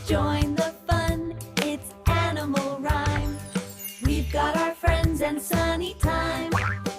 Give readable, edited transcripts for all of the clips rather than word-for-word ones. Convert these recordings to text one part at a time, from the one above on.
join the fun, it's animal rhyme. We've got our friends and sunny time.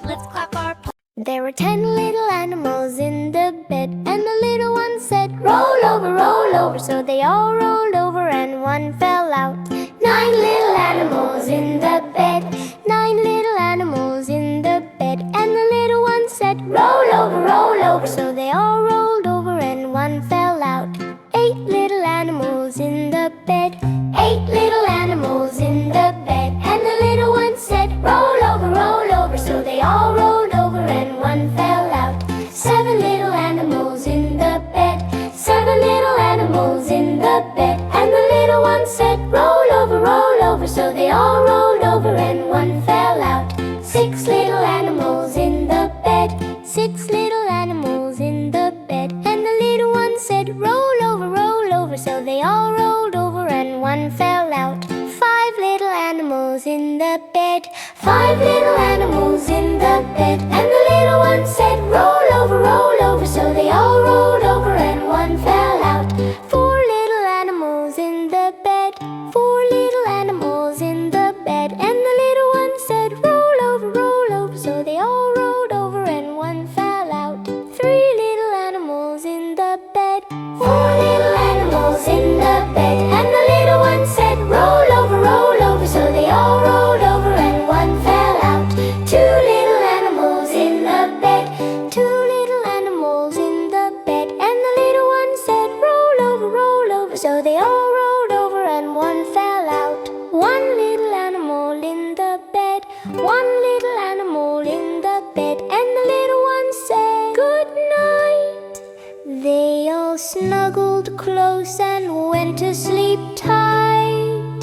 Let's clap our paws. There were 10 little animals in the bed, and the little one said, roll over, so they all rolled over and one fell out. 9 little animals in the bed, 9 little animals in the bed, and the little one said, roll over, so they all rolled over and one fell out. 8 little animals in the bed, 8 little animals in the bed, and the little one said, roll over, so they all rolled over and one fell out. 7 little animals in the bed, 7 little animals in the bed, and the little one said, roll over, so they all rolled over and one fell out. 6 little animals in the bed, 6 little animals in the bed, and the little one said, roll over, so they all rolled over and one fell out. 5 little animals in the bed, 5 little animals in the bed, and the little one said, roll over, so they all rolled over and one fell out. 4 little animals in the bed, 4 little animals in the bed, and the little one said, roll over, so they all rolled over and one fell out. 3 little animals in the bed, 4 little animals in the bed, and the little one said, roll over, so they all rolled over and one fell out. 2 little animals in the bed, 2 little animals in the bed, and the little one said, roll over, so they all rolled over and one fell out. 1 little animal in the bed, 1 little animal in the bed, and the little one said, good night. They all snuggled close and went to sleep tight,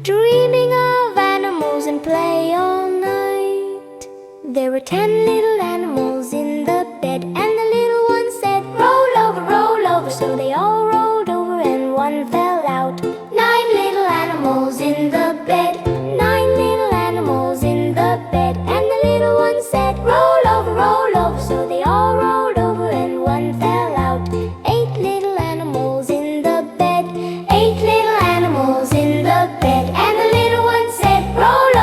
dreaming of animals and play all night. There were 10 little animals in the bed, and the little one said, roll over, so they all rolled over and one fell out. 9 little animals in the bed, 9 little animals in the bed, and the little one said, roll over, so they all rolled over and one fell out. 8 little animals in the bed, 8 little animals in the bed, and the little one said, roll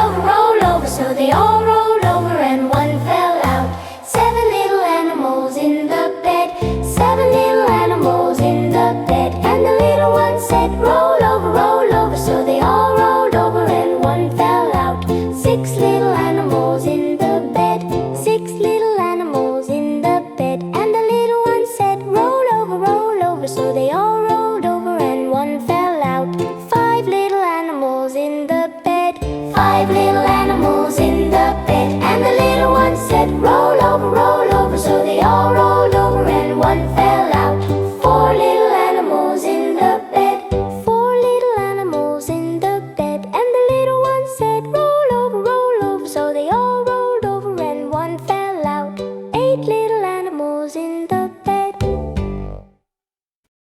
over, so they all rolled over and one fell out. 7 little animals in the bed, 7 little animals in the bed, and the little one said, roll